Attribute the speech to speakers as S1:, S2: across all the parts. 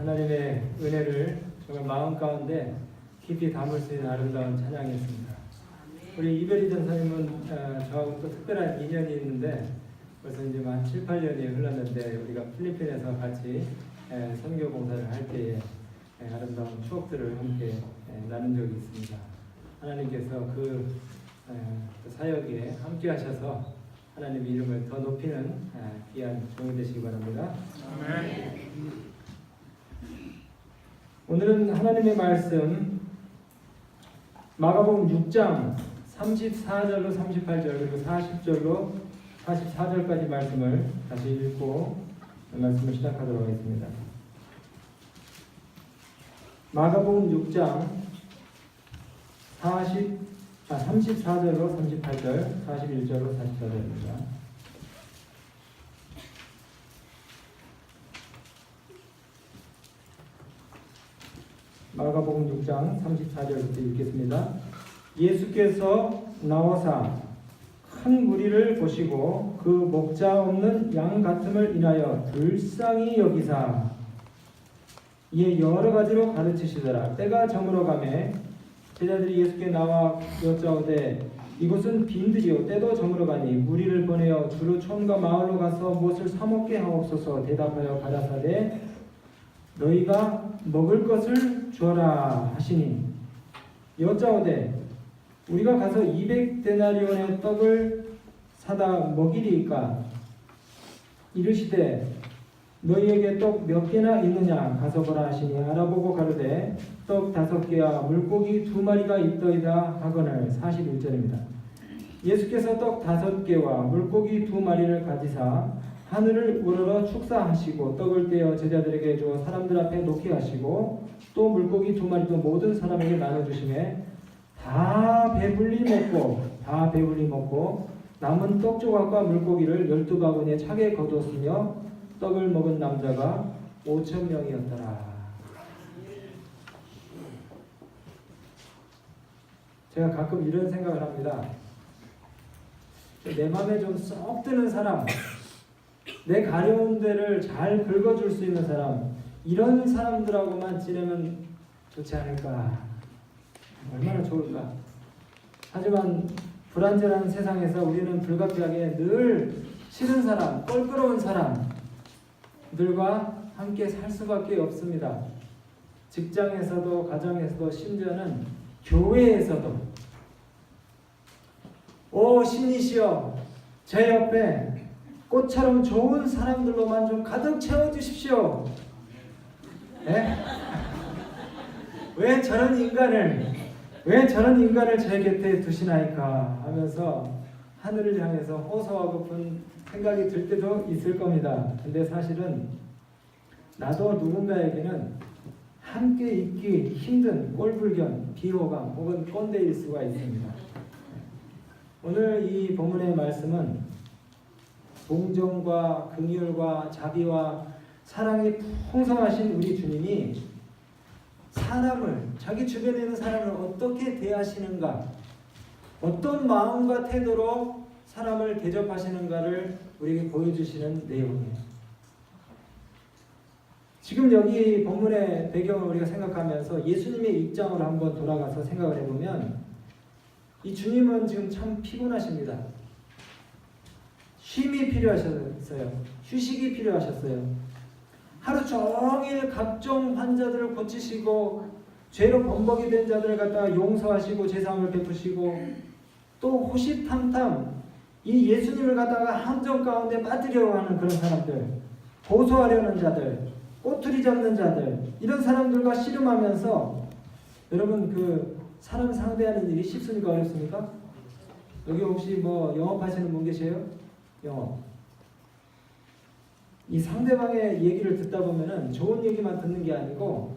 S1: 하나님의 은혜를 정말 마음 가운데 깊이 담을 수 있는 아름다운 찬양이었습니다. 우리 이별이 전사님은 저하고 또 특별한 인연이 있는데 벌써 이제 한 7, 8년이 흘렀는데 우리가 필리핀에서 같이 선교 봉사를 할 때에 아름다운 추억들을 함께 나눈 적이 있습니다. 하나님께서 그 사역에 함께 하셔서 하나님 이름을 더 높이는 귀한 종이 되시기 바랍니다. 아멘. 오늘은 하나님의 말씀 마가복음 6장 34절로 38절 그리고 40절로 44절까지 말씀을 다시 읽고 말씀을 시작하도록 하겠습니다. 마가복음 6장 34절로 38절 41절로 44절입니다. 마가복음 6장 34절부터 읽겠습니다. 예수께서 나와사 큰 무리를 보시고 그 목자 없는 양 같음을 인하여 불쌍히 여기사 이에 여러 가지로 가르치시더라. 때가 저물어 가매 제자들이 예수께 나와 여짜오되 이곳은 빈들이요 때도 저물어 가니 무리를 보내어 주로 촌과 마을로 가서 무엇을 사 먹게 하옵소서. 대답하여 가라사대 너희가 먹을 것을 주어라 하시니 여짜오되 우리가 가서 200데나리온의 떡을 사다 먹이리이까. 이르시되 너희에게 떡 몇 개나 있느냐 가서 보라 하시니 알아보고 가로되 떡 5개와 물고기 2마리가 있더이다 하거늘. 41절입니다. 예수께서 떡 5개와 물고기 2마리를 가지사 하늘을 우러러 축사하시고 떡을 떼어 제자들에게 주어 사람들 앞에 놓게 하시고 또 물고기 2마리도 모든 사람에게 나눠주시매 다 배불리 먹고 남은 떡 조각과 물고기를 12바구니에 차게 거두었으며 떡을 먹은 남자가 5,000명이었더라. 제가 가끔 이런 생각을 합니다. 내 마음에 좀 쏙 드는 사람, 내 가려운 데를 잘 긁어줄 수 있는 사람, 이런 사람들하고만 지내면 좋지 않을까, 얼마나 좋을까. 하지만 불안전한 세상에서 우리는 불가피하게 늘 싫은 사람, 껄끄러운 사람들과 함께 살 수밖에 없습니다. 직장에서도 가정에서도 심지어는 교회에서도. 오 신이시여 제 옆에 꽃처럼 좋은 사람들로만 좀 가득 채워주십시오. 네? 왜 저런 인간을 제 곁에 두시나이까 하면서 하늘을 향해서 호소하고픈 생각이 들 때도 있을 겁니다. 근데 사실은 나도 누군가에게는 함께 있기 힘든 꼴불견, 비호감 혹은 꼰대일 수가 있습니다. 오늘 이 본문의 말씀은 동정과 긍휼과 자비와 사랑이 풍성하신 우리 주님이 자기 주변에 있는 사람을 어떻게 대하시는가, 어떤 마음과 태도로 사람을 대접하시는가를 우리에게 보여주시는 내용이에요. 지금 여기 본문의 배경을 우리가 생각하면서 예수님의 입장으로 한번 돌아가서 생각을 해보면 이 주님은 지금 참 피곤하십니다. 쉼이 필요하셨어요. 휴식이 필요하셨어요. 하루 종일 각종 환자들을 고치시고 죄로 범벅이 된 자들을 갖다가 용서하시고 제사함을 베푸시고 또 호시탐탐 이 예수님을 갖다가 함정 가운데 빠뜨려고 하는 그런 사람들, 고소하려는 자들, 꼬투리 잡는 자들, 이런 사람들과 씨름하면서 여러분 그 사람 상대하는 일이 쉽습니까 어렵습니까? 여기 혹시 뭐 영업하시는 분 계세요? 영업. 이 상대방의 얘기를 듣다 보면은 좋은 얘기만 듣는 게 아니고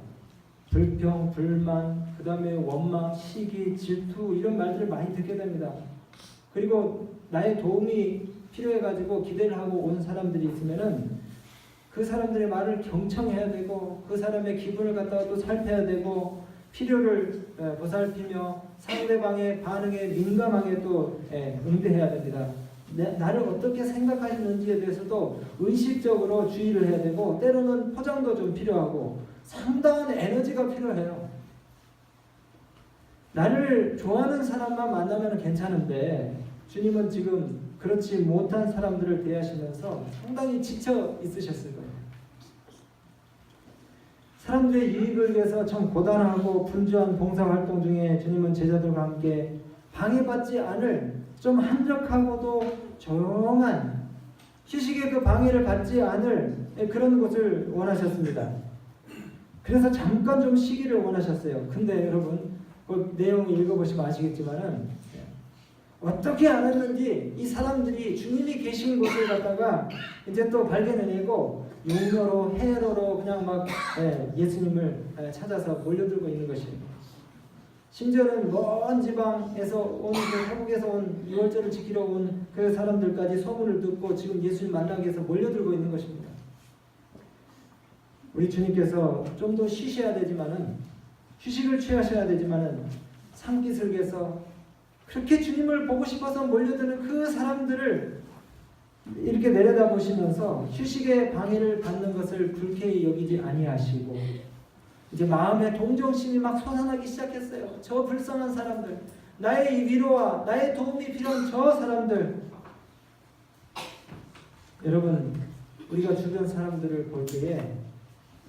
S1: 불평, 불만, 그 다음에 원망, 시기, 질투 이런 말들을 많이 듣게 됩니다. 그리고 나의 도움이 필요해가지고 기대를 하고 온 사람들이 있으면은 그 사람들의 말을 경청해야 되고 그 사람의 기분을 갖다가 또 살펴야 되고 필요를 보살피며 상대방의 반응에 민감하게 또 응대해야 됩니다. 나를 어떻게 생각하시는지에 대해서도 의식적으로 주의를 해야 되고 때로는 포장도 좀 필요하고 상당한 에너지가 필요해요. 나를 좋아하는 사람만 만나면 괜찮은데 주님은 지금 그렇지 못한 사람들을 대하시면서 상당히 지쳐 있으셨을 거예요. 사람들의 유익을 위해서 참 고단하고 분주한 봉사활동 중에 주님은 제자들과 함께 방해받지 않을 좀 한적하고도 조용한 휴식의 그 방해를 받지 않을 그런 곳을 원하셨습니다. 그래서 잠깐 좀 쉬기를 원하셨어요. 근데 여러분 그 내용 읽어보시면 아시겠지만은 어떻게 알았는지 이 사람들이 주님이 계신 곳을 갖다가 이제 또 발견해내고 용로로 해로로 그냥 막 예수님을 찾아서 몰려들고 있는 것입니다. 심지어는 먼 지방에서 온 그 태국에서 온 유월절을 지키러 온 그 사람들까지 소문을 듣고 지금 예수님 만나기 위해서 몰려들고 있는 것입니다. 우리 주님께서 좀 더 쉬셔야 되지만은 휴식을 취하셔야 되지만은 산기슭에서 그렇게 주님을 보고 싶어서 몰려드는 그 사람들을 이렇게 내려다보시면서 휴식의 방해를 받는 것을 불쾌히 여기지 아니하시고 이제 마음의 동정심이 막 솟아나기 시작했어요. 저 불쌍한 사람들, 나의 이 위로와 나의 도움이 필요한 저 사람들. 여러분, 우리가 주변 사람들을 볼 때에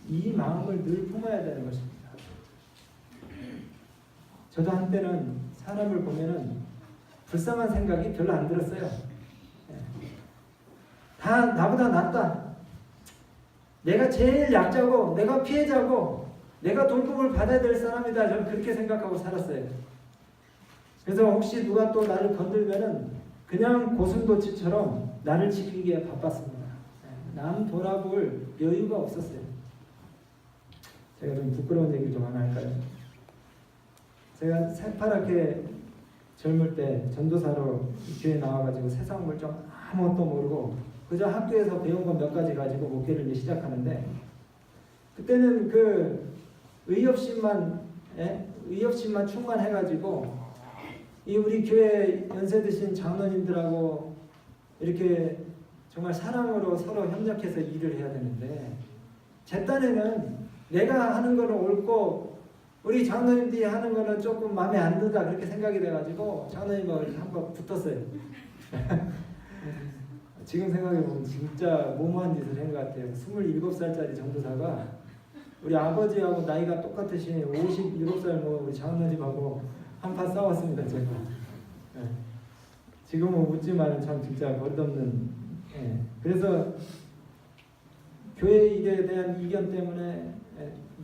S1: 이 마음을 늘 품어야 되는 것입니다. 저도 한때는 사람을 보면은 불쌍한 생각이 별로 안 들었어요. 다 나보다 낫다. 내가 제일 약자고 내가 피해자고 내가 돌봄을 받아야 될 사람이다. 저는 그렇게 생각하고 살았어요. 그래서 혹시 누가 또 나를 건들면은 그냥 고슴도치처럼 나를 지키기에 바빴습니다. 남 돌아볼 여유가 없었어요. 제가 좀 부끄러운 얘기 좀 하나 할까요? 제가 새파랗게 젊을 때 전도사로 교회 나와가지고 세상 물정 아무것도 모르고 그저 학교에서 배운 건 몇 가지 가지고 목회를 이제 시작하는데 그때는 그 의협심만 충만해가지고 이 우리 교회 연세 드신 장로님들하고 이렇게 정말 사랑으로 서로 협력해서 일을 해야 되는데 제 딴에는 내가 하는 거는 옳고 우리 장로님들이 하는 거는 조금 마음에 안 든다 그렇게 생각이 돼가지고 장로님하고 한번 붙었어요. 지금 생각해보면 진짜 무모한 짓을 한 것 같아요. 27살짜리 전도사가 우리 아버지하고 나이가 똑같으신 57살 뭐 우리 장로님하고 한판 싸웠습니다. 제가. 지금은 웃지만 참 진짜 버릇없는. 그래서 교회 일에 대한 이견 때문에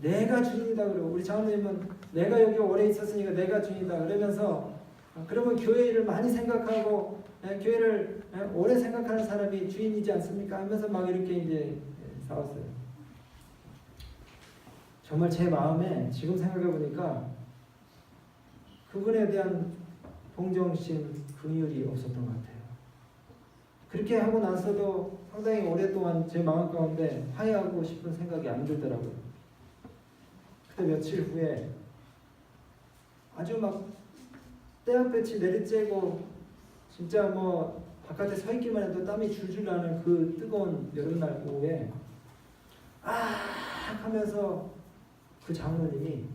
S1: 내가 주인이다 그러고 우리 장로님은 내가 여기 오래 있었으니까 내가 주인이다 그러면서 그러면 교회 일을 많이 생각하고 교회를 오래 생각하는 사람이 주인이지 않습니까? 하면서 막 이렇게 이제 싸웠어요. 정말 제 마음에 지금 생각해 보니까 그분에 대한 동정심, 긍휼이 없었던 것 같아요. 그렇게 하고 나서도 상당히 오랫동안 제 마음 가운데 화해하고 싶은 생각이 안 들더라고요. 그때 며칠 후에 아주 막 떼약볕이 내리쬐고 진짜 뭐 바깥에 서 있기만 해도 땀이 줄줄 나는 그 뜨거운 여름날 오후에 하면서 그 장로님이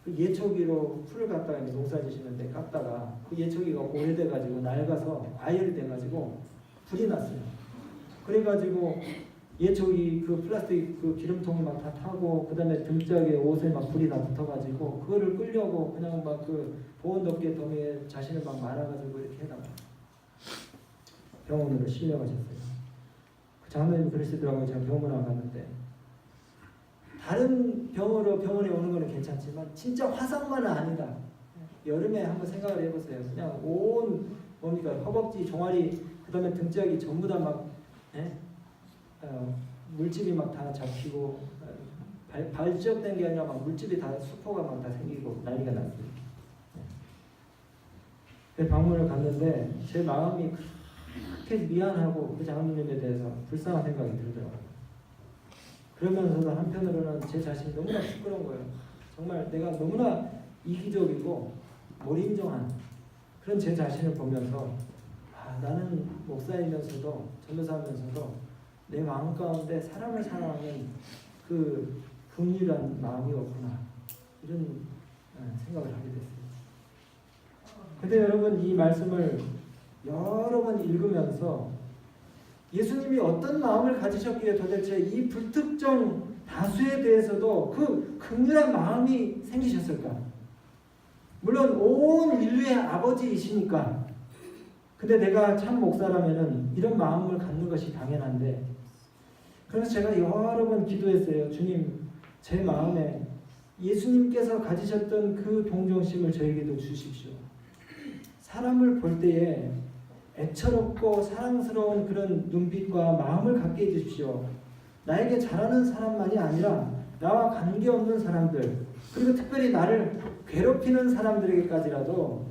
S1: 그 예초기로 풀을 갖다가 농사 지시는데 깎다가 그 예초기가 오래돼가지고 낡아서 과열이 돼가지고 불이 났어요. 그래가지고 예초기 그 플라스틱 그 기름통이 막 다 타고 그 다음에 등짝에 옷에 막 불이 다 붙어가지고 그거를 끌려고 그냥 막 그 보온덮개 더미에 자신을 막 말아가지고 이렇게 해다가 병원으로 실려가셨어요. 그 장로님이 그러시더라고요. 제가 병원을 안 갔는데 다른 병으로 병원에 오는 거는 괜찮지만 진짜 화상만은 아니다. 여름에 한번 생각을 해보세요. 그냥 온 뭡니까 허벅지 종아리 그 다음에 등짝이 전부 다 막 물집이 막 다 잡히고 발적된 게 아니라 막 물집이 다 수포가 막 다 생기고 난리가 났어요. 방문을 갔는데 제 마음이 그렇게 미안하고 그 장로님에 대해서 불쌍한 생각이 들더라고요. 그러면서도 한편으로는 제 자신이 너무나 부끄러운 거예요. 정말 내가 너무나 이기적이고 몰인정한 그런 제 자신을 보면서 나는 목사이면서도 전도사면서도 내 마음 가운데 사람을 사랑하는 그 긍휼한 마음이 없구나, 이런 생각을 하게 됐습니다. 근데 여러분, 이 말씀을 여러 번 읽으면서 예수님이 어떤 마음을 가지셨기에 도대체 이 불특정 다수에 대해서도 그 긍휼한 마음이 생기셨을까? 물론 온 인류의 아버지이시니까. 근데 내가 참 목사라면은 이런 마음을 갖는 것이 당연한데, 그래서 제가 여러 번 기도했어요. 주님, 제 마음에 예수님께서 가지셨던 그 동정심을 저에게도 주십시오. 사람을 볼 때에 애처롭고 사랑스러운 그런 눈빛과 마음을 갖게 해주십시오. 나에게 잘하는 사람만이 아니라 나와 관계없는 사람들, 그리고 특별히 나를 괴롭히는 사람들에게까지라도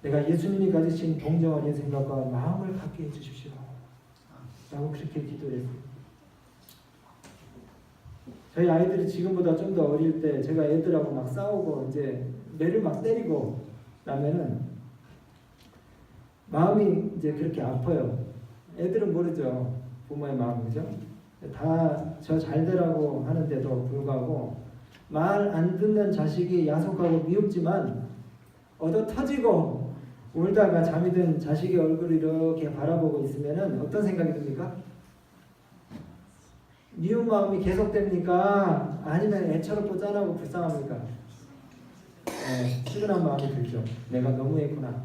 S1: 내가 예수님이 가지신 동정하는 생각과 마음을 갖게 해주십시오 라고 그렇게 기도를 했어요. 저희 아이들이 지금보다 좀 더 어릴 때 제가 애들하고 막 싸우고 이제 매를 막 때리고 나면은 마음이 이제 그렇게 아파요. 애들은 모르죠, 부모의 마음, 그죠? 다 저 잘되라고 하는데도 불구하고 말 안 듣는 자식이 야속하고 미흡지만 얻어 터지고 울다가 잠이 든 자식의 얼굴을 이렇게 바라보고 있으면은 어떤 생각이 듭니까? 미운 마음이 계속됩니까? 아니면 애처롭고 짠하고 불쌍합니까? 측은한 마음이 들죠. 내가 너무했구나.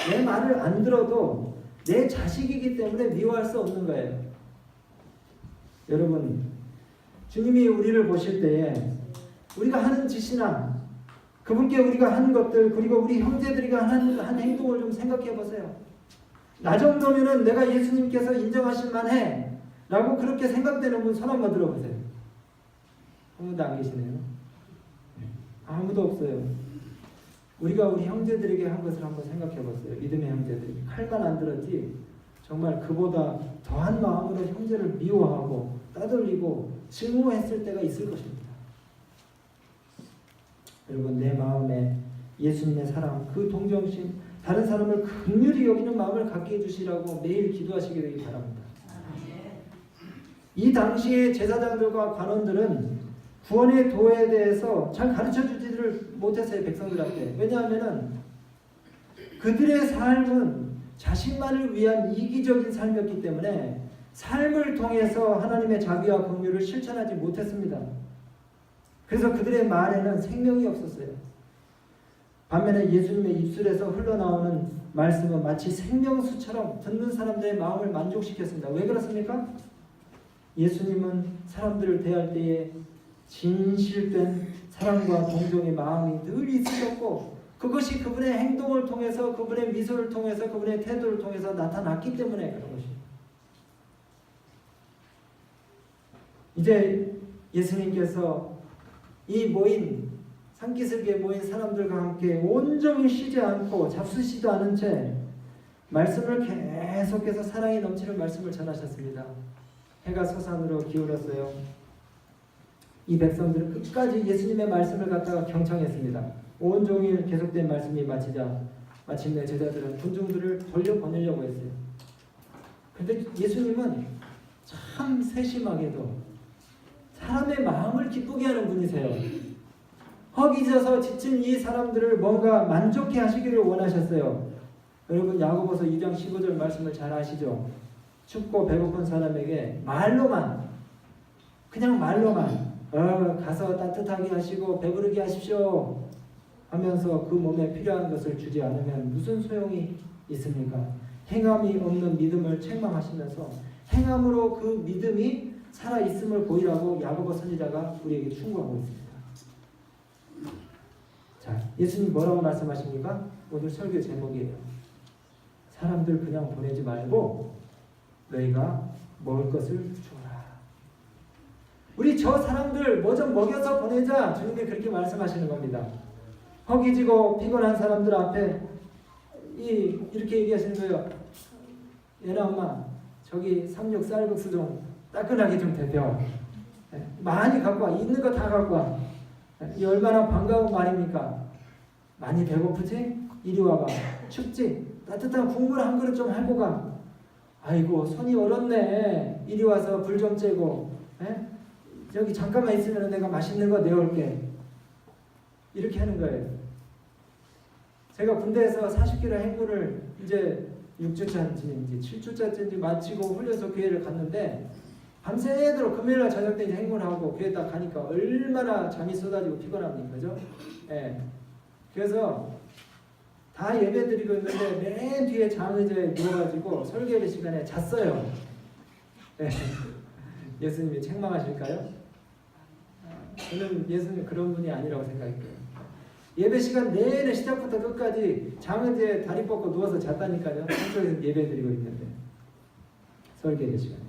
S1: 내 말을 안 들어도 내 자식이기 때문에 미워할 수 없는 거예요. 여러분, 주님이 우리를 보실 때에 우리가 하는 짓이나 그분께 우리가 하는 것들, 그리고 우리 형제들이가 한 행동을 좀 생각해 보세요. 나 정도면은 내가 예수님께서 인정하실 만해 라고 그렇게 생각되는 분 손 한번 들어보세요. 아무도 안 계시네요. 아무도 없어요. 우리가 우리 형제들에게 한 것을 한번 생각해 보세요. 믿음의 형제들이 칼만 안 들었지 정말 그보다 더한 마음으로 형제를 미워하고 따돌리고 증오했을 때가 있을 것입니다. 여러분, 내 마음에 예수님의 사랑, 그 동정심, 다른 사람을 긍휼히 여기는 마음을 갖게 해주시라고 매일 기도하시게 되기 바랍니다. 이 당시의 제사장들과 관원들은 구원의 도에 대해서 잘 가르쳐주지를 못했어요, 백성들한테. 왜냐하면 그들의 삶은 자신만을 위한 이기적인 삶이었기 때문에 삶을 통해서 하나님의 자비와 긍휼을 실천하지 못했습니다. 그래서 그들의 말에는 생명이 없었어요. 반면에 예수님의 입술에서 흘러나오는 말씀은 마치 생명수처럼 듣는 사람들의 마음을 만족시켰습니다. 왜 그렇습니까? 예수님은 사람들을 대할 때에 진실된 사랑과 동정의 마음이 늘 있으셨고, 그것이 그분의 행동을 통해서, 그분의 미소를 통해서, 그분의 태도를 통해서 나타났기 때문에 그런 것입니다. 이제 예수님께서 이 모인, 산기슭에 모인 사람들과 함께 온종일 쉬지 않고 잡수시도 않은 채 말씀을 계속해서 사랑이 넘치는 말씀을 전하셨습니다. 해가 서산으로 기울었어요. 이 백성들은 끝까지 예수님의 말씀을 갖다가 경청했습니다. 온종일 계속된 말씀이 마치자 마침내 제자들은 군중들을 돌려보내려고 했어요. 그런데 예수님은 참 세심하게도 사람의 마음을 기쁘게 하는 분이세요. 허기져서 지친 이 사람들을 뭔가 만족해 하시기를 원하셨어요. 여러분, 야고보서 2장 15절 말씀을 잘 아시죠? 춥고 배고픈 사람에게 말로만, 그냥 말로만 가서 따뜻하게 하시고 배부르게 하십시오 하면서 그 몸에 필요한 것을 주지 않으면 무슨 소용이 있습니까? 행함이 없는 믿음을 책망하시면서 행함으로 그 믿음이 살아있음을 보이라고 야고보 선지자가 우리에게 충고하고 있습니다. 자, 예수님 뭐라고 말씀하십니까? 오늘 설교 제목이에요. 사람들 그냥 보내지 말고 너희가 먹을 것을 주어라. 우리 저 사람들 뭐 좀 먹여서 보내자. 주님이 그렇게 말씀하시는 겁니다. 허기지고 피곤한 사람들 앞에 이렇게 얘기하시는 거예요. 얘나 엄마, 저기 삼육 쌀국수 좀 따끈하게 좀 데펴. 많이 갖고 와. 있는 거 다 갖고 와. 이 얼마나 반가운 말입니까? 많이 배고프지? 이리 와봐. 춥지? 따뜻한 국물 한 그릇 좀 하고 가. 아이고 손이 얼었네. 이리 와서 불 좀 쬐고, 에? 저기 잠깐만 있으면 내가 맛있는 거 내올게. 이렇게 하는 거예요. 제가 군대에서 40km 행군을 이제 6주차인지 7주차인지 마치고 훈련소 교회를 갔는데, 밤새도록 금요일날 저녁 때 이제 행군하고 교회 딱 가니까 얼마나 잠이 쏟아지고 피곤합니까, 그죠? 예. 그래서 다 예배 드리고 있는데 맨 뒤에 장의자에 누워가지고 설교의 시간에 잤어요. 예. 예수님이 책망하실까요? 저는 예수님 그런 분이 아니라고 생각해요. 예배 시간 내내 시작부터 끝까지 장의자에 다리 뻗고 누워서 잤다니까요. 한쪽에서 예배 드리고 있는데 설교의 시간에.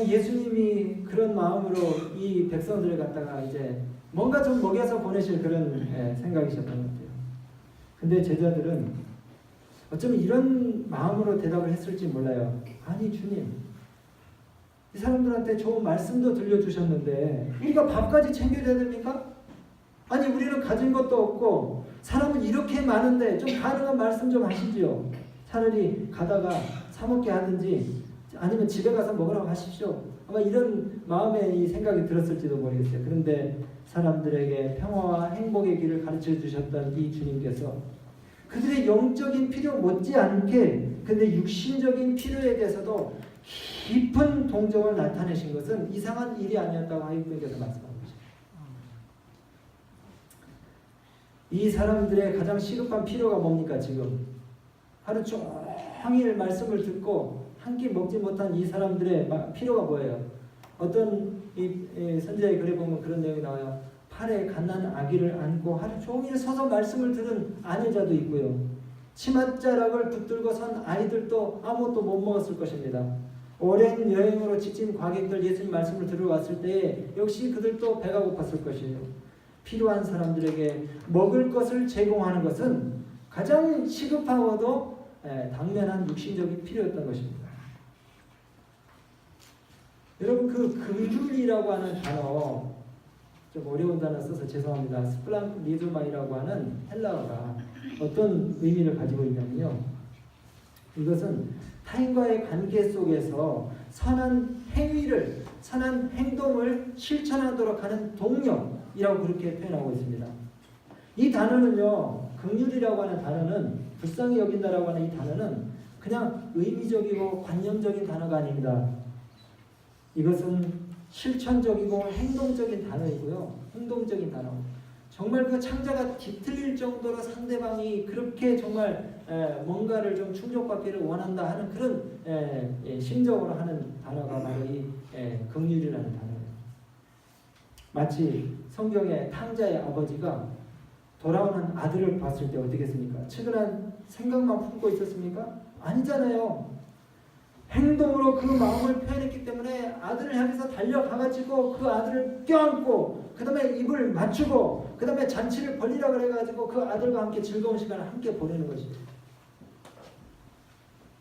S1: 예수님이 그런 마음으로 이 백성들을 갖다가 이제 뭔가 좀 먹여서 보내실 그런 생각이셨던 것 같아요. 근데 제자들은 어쩌면 이런 마음으로 대답을 했을지 몰라요. 아니 주님, 이 사람들한테 좋은 말씀도 들려주셨는데 우리가 밥까지 챙겨줘야 됩니까? 아니 우리는 가진 것도 없고 사람은 이렇게 많은데 좀 가능한 말씀 좀 하시지요. 차라리 가다가 사 먹게 하든지 아니면 집에 가서 먹으라고 하십시오. 아마 이런 마음의 이 생각이 들었을지도 모르겠어요. 그런데 사람들에게 평화와 행복의 길을 가르쳐 주셨던 이 주님께서 그들의 영적인 필요 못지않게 근데 육신적인 필요에 대해서도 깊은 동정을 나타내신 것은 이상한 일이 아니었다고 하객분께서 말씀하고 계십니다. 이 사람들의 가장 시급한 필요가 뭡니까 지금? 하루 종일 말씀을 듣고 한 끼 먹지 못한 이 사람들의 필요가 뭐예요? 어떤 이 선지자의 글에 보면 그런 내용이 나와요. 팔에 갓난 아기를 안고 하루 종일 서서 말씀을 들은 아내자도 있고요. 치맛자락을 붙들고 선 아이들도 아무것도 못 먹었을 것입니다. 오랜 여행으로 지친 과객들 예수님 말씀을 들으러 왔을 때 역시 그들도 배가 고팠을 것이에요. 필요한 사람들에게 먹을 것을 제공하는 것은 가장 시급하고도 당면한 육신적인 필요였던 것입니다. 여러분 그 긍휼이라고 하는 단어 좀 어려운 단어 써서 죄송합니다. 스플랑리즈마이라고 하는 헬라어가 어떤 의미를 가지고 있냐면요. 이것은 타인과의 관계 속에서 선한 행위를, 선한 행동을 실천하도록 하는 동력이라고 그렇게 표현하고 있습니다. 이 단어는요, 긍휼이라고 하는 단어는, 불쌍히 여긴다라고 하는 이 단어는 그냥 의미적이고 관념적인 단어가 아닙니다. 이것은 실천적이고 행동적인 단어이고요. 행동적인 단어. 정말 그 창자가 뒤틀릴 정도로 상대방이 그렇게 정말 뭔가를 좀 충족받기를 원한다 하는 그런 심정으로 하는 단어가 바로 이 긍휼이라는 단어예요. 마치 성경의 탕자의 아버지가 돌아오는 아들을 봤을 때 어떻게 했습니까? 측은한 생각만 품고 있었습니까? 아니잖아요. 행동으로 그 마음을 표현했기 때문에 아들을 향해서 달려가가지고 그 아들을 껴안고 그 다음에 입을 맞추고 그 다음에 잔치를 벌리라 그래가지고 그 아들과 함께 즐거운 시간을 함께 보내는 것이죠.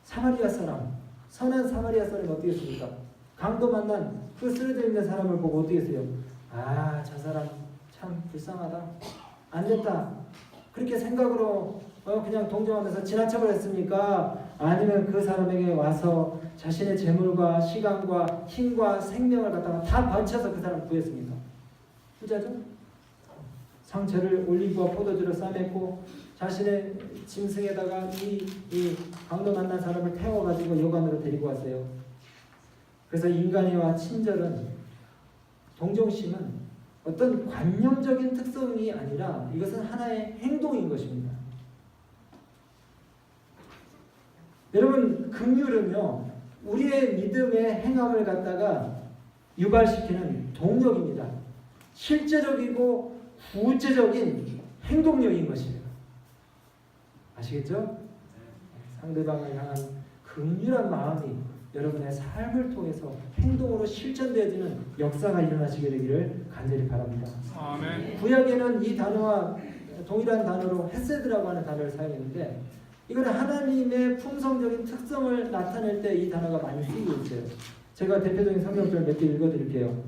S1: 사마리아 사람, 선한 사마리아 사람이 어떻게 했습니까? 강도 만난 그 쓰러져 있는 사람을 보고 어떻게 했어요? 아, 저 사람 참 불쌍하다. 안 됐다. 그렇게 생각으로 그냥 동정하면서 지나쳐버렸습니까? 아니면 그 사람에게 와서 자신의 재물과 시간과 힘과 생명을 갖다가 다 바쳐서 그 사람을 구했습니까? 후자죠? 상처를 올리브와 포도주로 싸맸고 자신의 짐승에다가 이 강도 만난 사람을 태워가지고 여관으로 데리고 왔어요. 그래서 인간애와 친절은, 동정심은 어떤 관념적인 특성이 아니라 이것은 하나의 행동인 것입니다. 여러분, 긍휼은요, 우리의 믿음의 행함을 갖다가 유발시키는 동력입니다. 실제적이고 구체적인 행동력인 것이에요. 아시겠죠? 상대방을 향한 긍휼한 마음이 여러분의 삶을 통해서 행동으로 실천되어지는 역사가 일어나시게 되기를 간절히 바랍니다.
S2: 아멘.
S1: 구약에는 이 단어와 동일한 단어로 헤세드라고 하는 단어를 사용했는데 이거는 하나님의 품성적인 특성을 나타낼 때 이 단어가 많이 쓰이고 있어요. 제가 대표적인 성경절 몇 개 읽어드릴게요.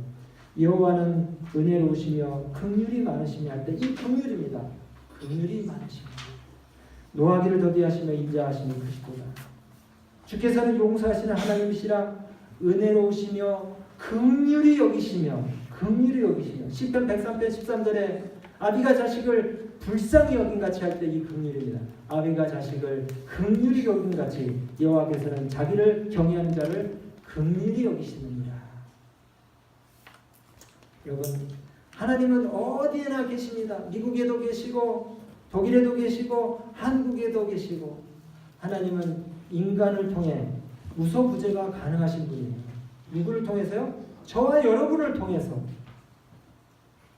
S1: 여호와는 은혜로우시며 긍휼이 많으시며 할 때 이 긍휼입니다. 긍휼이 많으시며 노하기를 더디하시며 인자하시니 크시도다. 주께서는 용서하시는 하나님이시라 은혜로우시며 긍휼히 여기시며 시편 103편 13절에 아비가 자식을 불쌍히 여긴 같이 할 때 이 긍휼입니다. 아비가 자식을 긍휼히 여긴 같이 여호와께서는 자기를 경외하는 자를 긍휼히 여기시느니라. 여러분, 하나님은 어디에나 계십니다. 미국에도 계시고 독일에도 계시고 한국에도 계시고, 하나님은 인간을 통해 무소부재가 가능하신 분이에요. 누구를 통해서요? 저와 여러분을 통해서,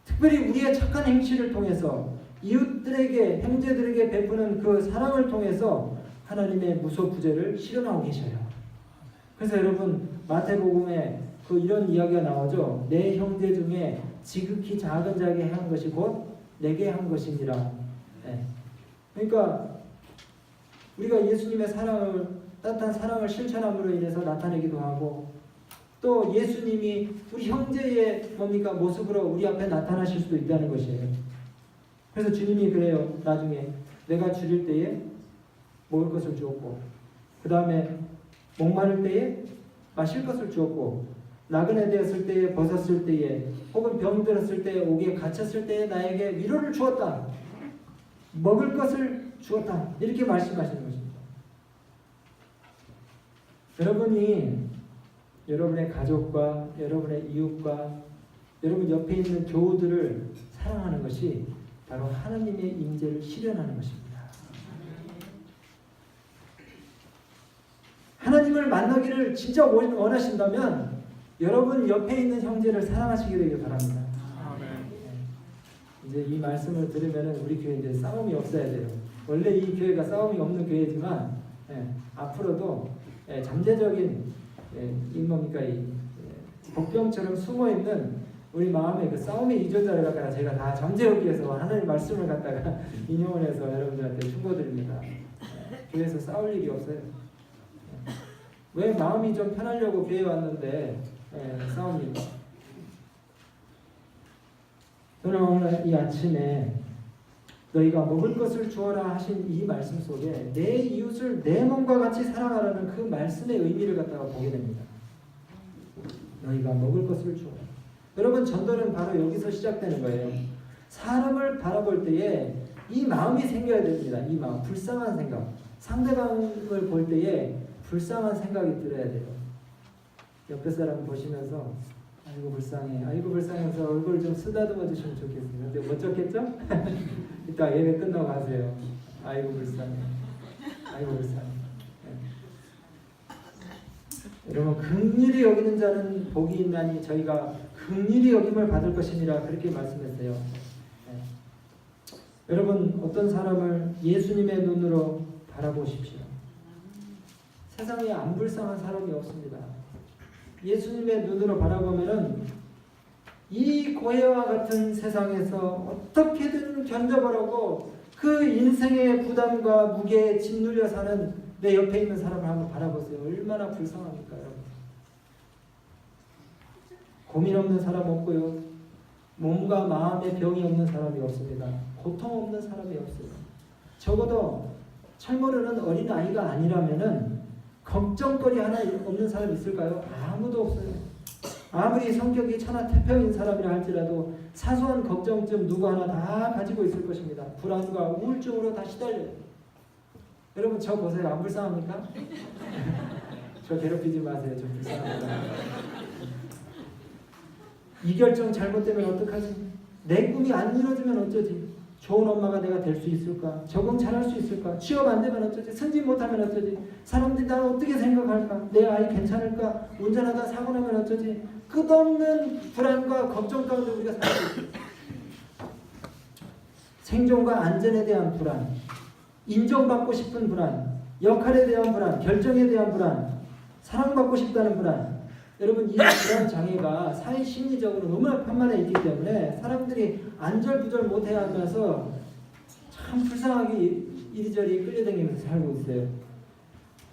S1: 특별히 우리의 착한 행실을 통해서, 이웃들에게, 형제들에게 베푸는 그 사랑을 통해서 하나님의 무소부재를 실현하고 계셔요. 그래서 여러분, 마태복음에 이런 이야기가 나오죠. 내 형제 중에 지극히 작은 자에게 한 것이 곧 내게 한 것이니라. 네. 그러니까 우리가 예수님의 사랑을, 따뜻한 사랑을 실천함으로 인해서 나타내기도 하고, 또 예수님이 우리 형제의 모습으로 우리 앞에 나타나실 수도 있다는 것이에요. 그래서 주님이 그래요. 나중에 내가 줄일 때에 먹을 것을 주었고, 그 다음에 목마를 때에 마실 것을 주었고, 나그네 되었을 때에, 벗었을 때에, 혹은 병들었을 때에, 옥에 갇혔을 때에 나에게 위로를 주었다. 먹을 것을 주었다. 이렇게 말씀하시는 것입니다. 여러분이 여러분의 가족과 여러분의 이웃과 여러분 옆에 있는 교우들을 사랑하는 것이 바로 하나님의 임재를 실현하는 것입니다. 하나님을 만나기를 진짜 원하신다면 여러분 옆에 있는 형제를 사랑하시게 되길 바랍니다. 이제 이 말씀을 들으면 우리 교회 이제 싸움이 없어야 돼요. 원래 이 교회가 싸움이 없는 교회지만 앞으로도 잠재적인 복병처럼 숨어 있는 우리 마음의 그 싸움의 유전자를 갖다가 제가 다 잠재우기 위해서 하나님 말씀을 갖다가 인용을 해서 여러분들한테 충고드립니다. 교회에서 싸울 일이 없어요. 왜 마음이 좀 편하려고 교회에 왔는데 싸웁니다. 저는 오늘 이 아침에 너희가 먹을 것을 주어라 하신 이 말씀 속에 내 이웃을 내 몸과 같이 사랑하라는 그 말씀의 의미를 갖다가 보게 됩니다. 너희가 먹을 것을 주어라. 여러분, 전도는 바로 여기서 시작되는 거예요. 사람을 바라볼 때에 이 마음이 생겨야 됩니다. 이 마음, 불쌍한 생각. 상대방을 볼 때에 불쌍한 생각이 들어야 돼요. 옆에 사람 보시면서 아이고 불쌍해, 아이고 불쌍해서 얼굴 좀 쓰다듬어 주시면 좋겠어요. 근데 못 적겠죠? 이따 예배 끝나고 가세요. 아이고 불쌍해, 아이고 불쌍해. 여러분, 긍휼히 여기는 자는 복이 있나니 저희가 긍휼히 여김을 받을 것이니라, 그렇게 말씀했어요. 여러분, 어떤 사람을 예수님의 눈으로 바라보십시오. 세상에 안 불쌍한 사람이 없습니다. 예수님의 눈으로 바라보면은 이 고해와 같은 세상에서 어떻게든 견뎌보려고 그 인생의 부담과 무게에 짓눌려 사는 내 옆에 있는 사람을 한번 바라보세요. 얼마나 불쌍합니까, 여러분? 고민 없는 사람 없고요. 몸과 마음의 병이 없는 사람이 없습니다. 고통 없는 사람이 없어요. 적어도 철모르는 어린아이가 아니라면은 걱정거리 하나 없는 사람이 있을까요? 아무도 없어요. 아무리 성격이 천하 태평인 사람이라 할지라도 사소한 걱정쯤 누구 하나 다 가지고 있을 것입니다. 불안과 우울증으로 다 시달려요. 여러분, 저 보세요. 안 불쌍합니까? 저 괴롭히지 마세요. 저 불쌍합니다. 이 결정 잘못되면 어떡하지? 내 꿈이 안 이루어지면 어쩌지? 좋은 엄마가 내가 될 수 있을까? 적응 잘할 수 있을까? 취업 안 되면 어쩌지? 승진 못하면 어쩌지? 사람들이 나를 어떻게 생각할까? 내 아이 괜찮을까? 운전하다 사고 나면 어쩌지? 끝없는 불안과 걱정 가운데 우리가 살고 있어요. 생존과 안전에 대한 불안, 인정받고 싶은 불안, 역할에 대한 불안, 결정에 대한 불안, 사랑받고 싶다는 불안. 여러분, 이 불안 장애가 사회 심리적으로 너무나 편만해 있기 때문에 사람들이 안절부절 못해 하면서 참 불쌍하게 이리저리 끌려다니면서 살고 있어요.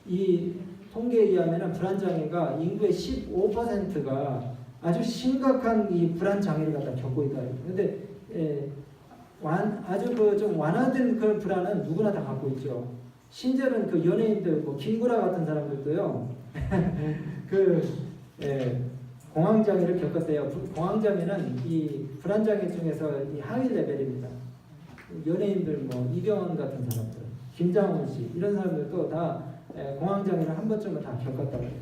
S1: 이 통계에 의하면 불안 장애가 인구의 15%가 아주 심각한 이 불안 장애를 갖다 겪고 있다. 그런데 아주 좀 완화된 그 불안은 누구나 다 갖고 있죠. 심지어는 그 연예인들, 뭐 김구라 같은 사람들도요. 공황장애를 겪었대요. 공황장애는 이 불안장애 중에서 이 하위 레벨입니다. 연예인들, 뭐 이병헌 같은 사람들, 김장훈 씨 이런 사람들도 다 공황장애를 한 번쯤은 다 겪었다고 해요.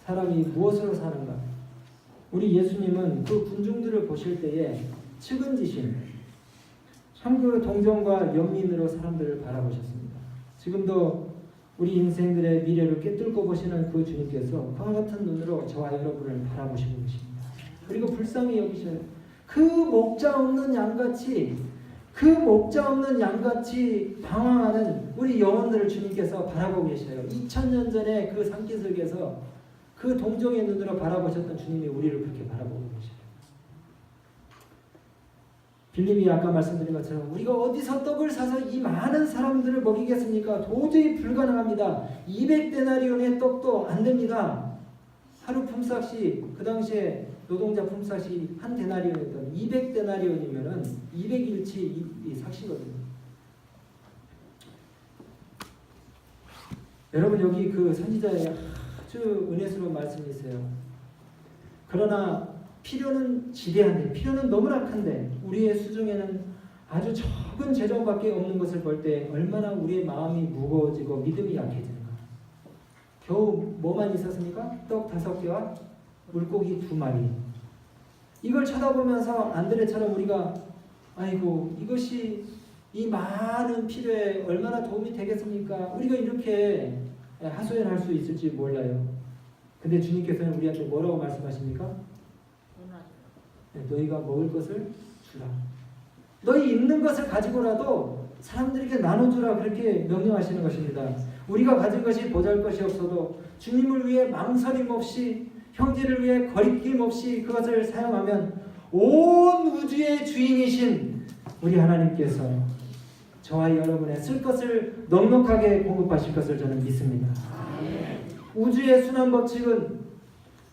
S1: 사람이 무엇으로 사는가? 우리 예수님은 그 군중들을 보실 때에 측은지심, 참 그 동정과 연민으로 사람들을 바라보셨습니다. 지금도 우리 인생들의 미래를 꿰뚫고 보시는 그 주님께서 그와 같은 눈으로 저와 여러분을 바라보시고 계십니다. 그리고 불쌍히 여기셔요. 그 목자 없는 양같이 방황하는 우리 영혼들을 주님께서 바라보고 계셔요. 2000년 전에 그 산기슭에서 그 동정의 눈으로 바라보셨던 주님이 우리를 그렇게 바라보고 계셔요. 빌립이 아까 말씀드린 것처럼 우리가 어디서 떡을 사서 이 많은 사람들을 먹이겠습니까? 도저히 불가능합니다. 200데나리온의 떡도 안 됩니다. 하루 품삯이 그 당시에 노동자 품삯이 한 데나리온이었던 200데나리온이면은 200일치 이 삭시거든요. 여러분 여기 그 선지자의 아주 은혜스러운 말씀이 있어요. 그러나 필요는 지대한데, 필요는 너무나 큰데 우리의 수중에는 아주 적은 재정밖에 없는 것을 볼 때 얼마나 우리의 마음이 무거워지고 믿음이 약해지는가. 겨우 뭐만 있었습니까? 떡 5개와 물고기 2마리. 이걸 쳐다보면서 안드레처럼 우리가 아이고 이것이 이 많은 필요에 얼마나 도움이 되겠습니까? 우리가 이렇게 하소연할 수 있을지 몰라요. 근데 주님께서는 우리한테 뭐라고 말씀하십니까? 너희가 먹을 것을 주라. 너희 있는 것을 가지고라도 사람들에게 나눠주라, 그렇게 명령하시는 것입니다. 우리가 가진 것이 보잘것이 없어도 주님을 위해 망설임 없이, 형제를 위해 거리낌 없이 그것을 사용하면 온 우주의 주인이신 우리 하나님께서 저와 여러분의 쓸 것을 넉넉하게 공급하실 것을 저는 믿습니다. 우주의 순환 법칙은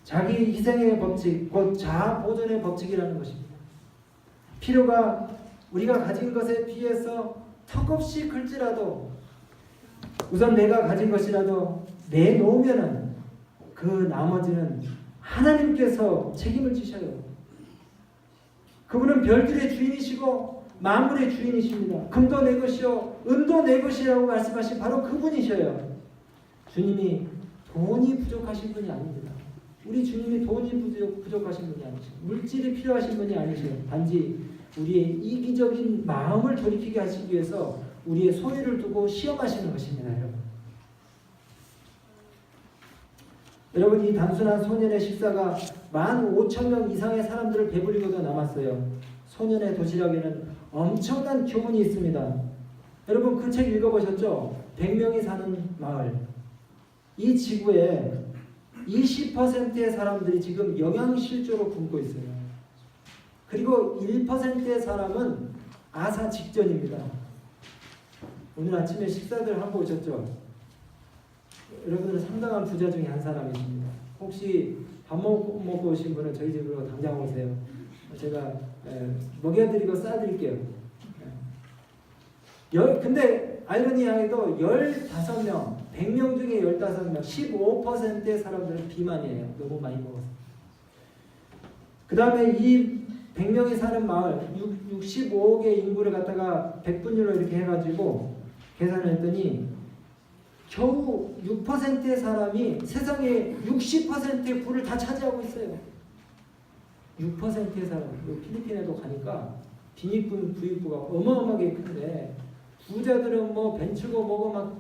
S1: 자기 희생의 법칙, 곧 자아 보존의 법칙이라는 것입니다. 필요가 우리가 가진 것에 비해서 턱없이 클지라도 우선 내가 가진 것이라도 내놓으면은 그 나머지는 하나님께서 책임을 지셔요. 그분은 별들의 주인이시고 만물의 주인이십니다. 금도 내 것이요 은도 내 것이라고 말씀하신 바로 그분이셔요. 주님이 돈이 부족하신 분이 아닙니다. 우리 주님이 돈이 부족하신 분이 아니셔요. 물질이 필요하신 분이 아니셔요. 단지 우리의 이기적인 마음을 돌이키게 하시기 위해서 우리의 소유를 두고 시험하시는 것입니다. 여러분 이 단순한 소년의 식사가 15,000명 이상의 사람들을 배부리고도 남았어요. 소년의 도시락에는 엄청난 교훈이 있습니다. 여러분 그 책 읽어보셨죠? 100명이 사는 마을. 이 지구에 20%의 사람들이 지금 영양실조로 굶고 있어요. 그리고 1%의 사람은 아사 직전입니다. 오늘 아침에 식사들 하고 오셨죠? 여러분들은 상당한 부자 중에 한 사람이십니다. 혹시 밥 먹고 오신 분은 저희 집으로 당장 오세요. 제가 먹여드리고 싸드릴게요. 근데 아이러니하게도 15명, 100명 중에 15명, 15%의 사람들은 비만이에요. 너무 많이 먹어서. 그 다음에 이 100명이 사는 마을, 65억의 인구를 갖다가 100분율로 이렇게 해가지고 계산을 했더니 겨우 6%의 사람이 세상의 60%의 부를 다 차지하고 있어요. 6%의 사람, 필리핀에도 가니까 빈익분 부익부가 어마어마하게 큰데 부자들은 뭐 벤츠고 뭐고 막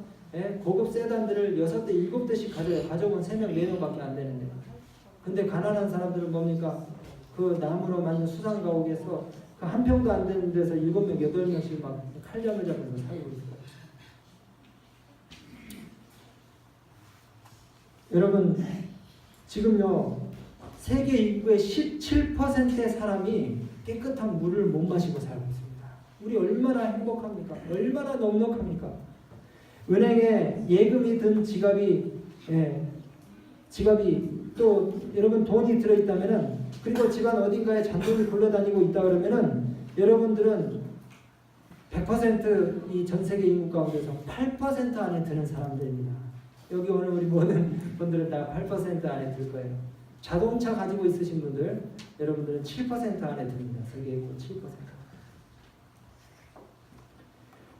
S1: 고급 세단들을 6대, 7대씩 가져요. 가족은 3명, 4명밖에 안 되는데. 근데 가난한 사람들은 뭡니까? 그 나무로 만든 수상 가옥에서 그 한 평도 안 되는 데서 7명, 8명씩 막 칼잠을 잡으면서 살고 있어요. 여러분 지금요 세계 인구의 17%의 사람이 깨끗한 물을 못 마시고 살고 있습니다. 우리 얼마나 행복합니까? 얼마나 넉넉합니까? 은행에 예금이 든 지갑이 또 여러분 돈이 들어있다면은, 그리고 집안 어딘가에 잔돈이 굴러다니고 있다 그러면은 여러분들은 100% 이 전 세계 인구 가운데서 8% 안에 드는 사람들입니다. 여기 오늘 우리 모든 분들은 다 8% 안에 들 거예요. 자동차 가지고 있으신 분들, 여러분들은 7% 안에 듭니다. 세계 인구 7%.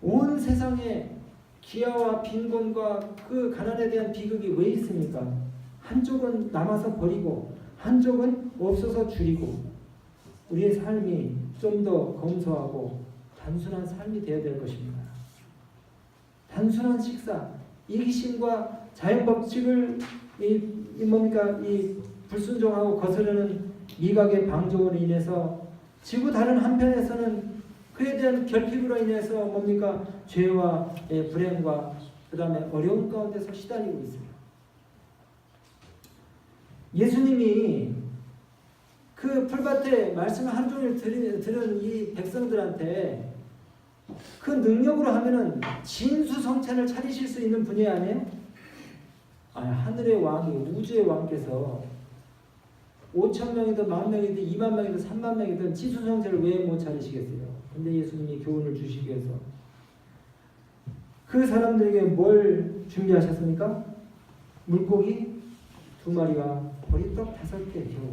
S1: 온 세상에 기아와 빈곤과 그 가난에 대한 비극이 왜 있습니까? 한쪽은 남아서 버리고 한쪽은 없어서 줄이고, 우리의 삶이 좀 더 검소하고 단순한 삶이 되어야 될 것입니다. 단순한 식사, 이기심과 자연 법칙을 이 불순종하고 거스르는 미각의 방종으로 인해서 지구 다른 한편에서는 그에 대한 결핍으로 인해서 뭡니까? 죄와 불행과 그 다음에 어려움 가운데서 시달리고 있어요. 예수님이 그 풀밭에 말씀을 하루 종일 들은 이 백성들한테 그 능력으로 하면은 진수성찬을 차리실 수 있는 분이 아니에요? 하늘의 왕이, 우주의 왕께서 5,000명이든 10,000명이든 20,000명이든 30,000명이든 진수성찬을 왜 못 차리시겠어요? 근데 예수님이 교훈을 주시기 위해서 그 사람들에게 뭘 준비하셨습니까? 물고기 2마리와 보리떡 5개 겨우.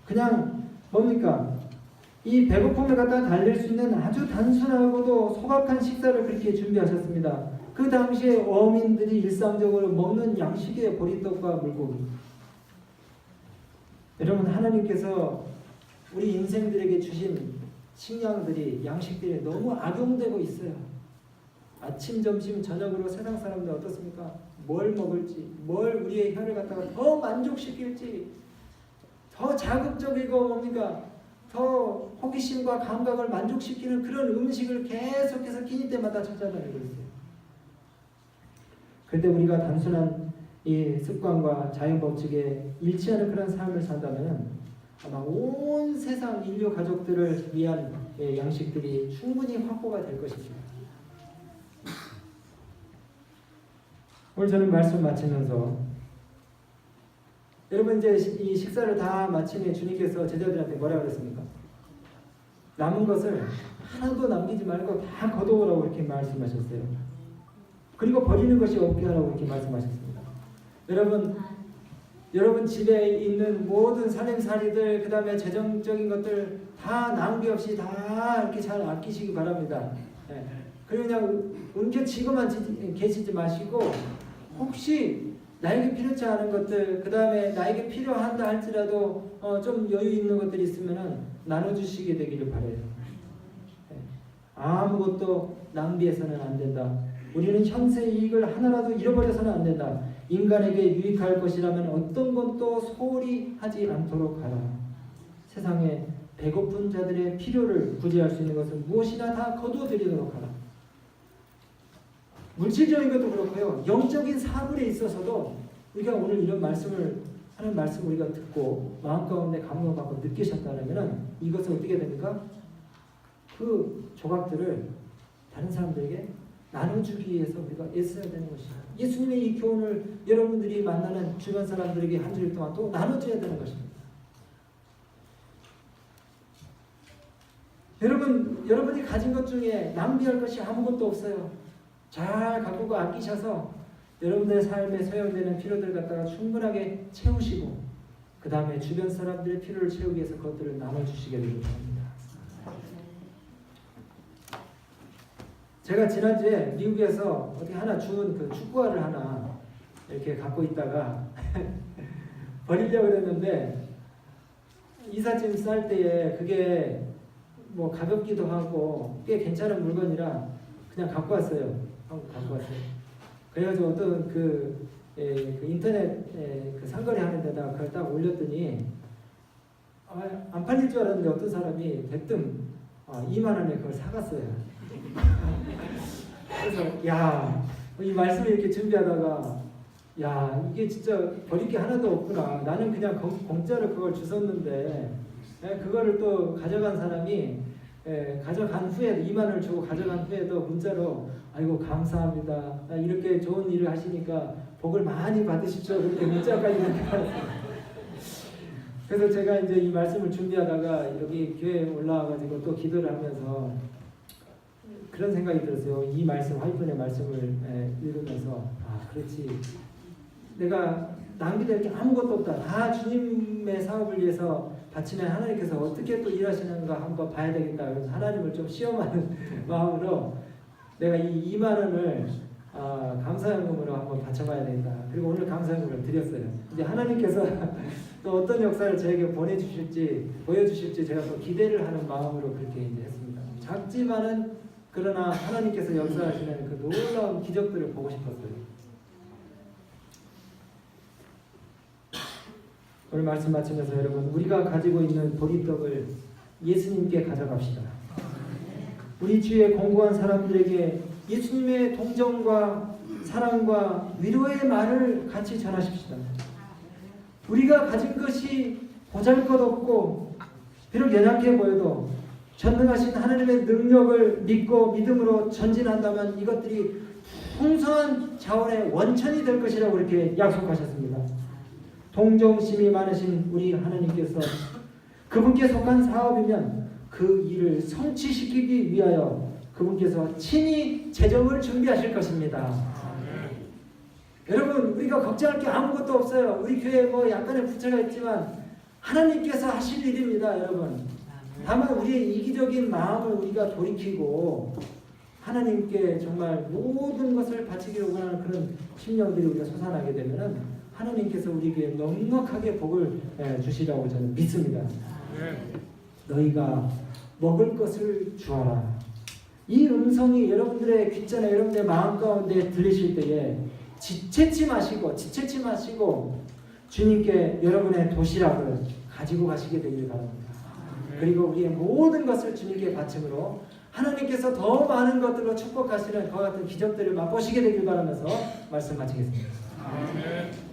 S1: 그냥 뭡니까? 이 배고픔을 갖다 달랠 수 있는 아주 단순하고도 소박한 식사를 그렇게 준비하셨습니다. 그 당시에 어민들이 일상적으로 먹는 양식의 보리떡과 물고기. 여러분, 하나님께서 우리 인생들에게 주신 식량들이, 양식들이 너무 악용되고 있어요. 아침, 점심, 저녁으로 세상 사람들 어떻습니까? 뭘 먹을지, 뭘 우리의 혀를 갖다가 더 만족시킬지, 더 자극적이고 뭡니까? 더 호기심과 감각을 만족시키는 그런 음식을 계속해서 끼니 때마다 찾아다니고 있어요. 그런데 우리가 단순한 이 습관과 자연 법칙에 일치하는 그런 삶을 산다면 아마 온 세상 인류 가족들을 위한 양식들이 충분히 확보가 될 것입니다. 오늘 저는 말씀 마치면서, 여러분 이제 이 식사를 다 마치니 주님께서 제자들한테 뭐라 그랬습니까? 남은 것을 하나도 남기지 말고 다 거두어라고 이렇게 말씀하셨어요. 그리고 버리는 것이 없게 하라고 이렇게 말씀하셨습니다. 여러분 집에 있는 모든 살림살이들, 그 다음에 재정적인 것들 다 낭비 없이 다 이렇게 잘 아끼시기 바랍니다. 그리고 그냥 움켜쥐고만 계시지 마시고, 혹시 나에게 필요치 않은 것들, 그 다음에 나에게 필요한다 할지라도 좀 여유 있는 것들이 있으면 나눠주시게 되기를 바라요. 아무것도 낭비해서는 안 된다. 우리는 현세 이익을 하나라도 잃어버려서는 안 된다. 인간에게 유익할 것이라면 어떤 것도 소홀히 하지 않도록 하라. 세상에 배고픈 자들의 필요를 구제할 수 있는 것은 무엇이나 다 거두어드리도록 하라. 물질적인 것도 그렇고요. 영적인 사물에 있어서도 우리가 오늘 이런 말씀을 하는 말씀을 우리가 듣고 마음 가운데 감동을 받고 느끼셨다면 이것은 어떻게 됩니까? 그 조각들을 다른 사람들에게 나눠주기 위해서 우리가 애써야 되는 것입니다. 예수님의 이 교훈을 여러분들이 만나는 주변 사람들에게 한 주일 동안 또 나눠줘야 되는 것입니다. 여러분이 가진 것 중에 낭비할 것이 아무것도 없어요. 잘 가꾸고 아끼셔서 여러분들의 삶에 소요되는 필요들 갖다가 충분하게 채우시고, 그 다음에 주변 사람들의 필요를 채우기 위해서 그것들을 나눠주시게 되길 바랍니다. 제가 지난주에 미국에서 어떻게 하나 주운 그 축구화를 하나 이렇게 갖고 있다가 버리려고 그랬는데, 이삿짐 쌀 때에 그게 뭐 가볍기도 하고 꽤 괜찮은 물건이라 그냥 갖고 왔어요. 한국 갖고 왔어요. 그래가지고 어떤 그 인터넷 그 상거래 하는 데다가 그걸 딱 올렸더니 안 팔릴 줄 알았는데 어떤 사람이 대뜸 2만 원에 그걸 사갔어요. 그래서 이 말씀을 이렇게 준비하다가 이게 진짜 버릴 게 하나도 없구나. 나는 그냥 공짜로 그걸 주웠는데 그거를 또 가져간 사람이 가져간 후에 2만 원을 주고 가져간 후에도 문자로 아이고 감사합니다. 이렇게 좋은 일을 하시니까 복을 많이 받으십시오. 그렇게 문자까지 받았어요. 그래서 제가 이제 이 말씀을 준비하다가 여기 교회에 올라와가지고 또 기도를 하면서 그런 생각이 들었어요. 이 말씀, 화이픈의 말씀을 읽으면서 그렇지. 내가 낭비될 게 아무것도 없다. 다 주님의 사업을 위해서 바치면 하나님께서 어떻게 또 일하시는가 한번 봐야 되겠다. 그래서 하나님을 좀 시험하는 마음으로 내가 이 2만 원을 감사연금으로 한번 바쳐봐야 되겠다. 그리고 오늘 감사연금을 드렸어요. 이제 하나님께서 또 어떤 역사를 저에게 보내주실지 보여주실지 제가 또 기대를 하는 마음으로 그렇게 이제 했습니다. 작지만은 그러나 하나님께서 역사하시는 그 놀라운 기적들을 보고 싶었어요. 오늘 말씀 마치면서 여러분, 우리가 가지고 있는 보리떡을 예수님께 가져갑시다. 우리 주위에 공고한 사람들에게 예수님의 동정과 사랑과 위로의 말을 같이 전하십시다. 우리가 가진 것이 보잘것없고 비록 연약해 보여도 전능하신 하나님의 능력을 믿고 믿음으로 전진한다면 이것들이 풍성한 자원의 원천이 될 것이라고 이렇게 약속하셨습니다. 동정심이 많으신 우리 하나님께서 그분께 속한 사업이면 그 일을 성취시키기 위하여 그분께서 친히 재정을 준비하실 것입니다. 여러분, 우리가 걱정할 게 아무것도 없어요. 우리 교회에 뭐 약간의 부채가 있지만 하나님께서 하실 일입니다. 여러분, 다만 우리의 이기적인 마음을 우리가 돌이키고 하나님께 정말 모든 것을 바치기를 원하는 그런 심령들이 우리가 솟아나게 되면은 하나님께서 우리에게 넉넉하게 복을 주시라고 저는 믿습니다. 너희가 먹을 것을 주어라. 이 음성이 여러분들의 귓전에 여러분들의 마음 가운데 들리실 때에 지체치 마시고 주님께 여러분의 도시락을 가지고 가시게 되길 바랍니다. 그리고 우리의 모든 것을 주님께 바침으로 하나님께서 더 많은 것들로 축복하시는 그와 같은 기적들을 맛보시게 되길 바라면서 말씀 마치겠습니다.
S2: 아멘.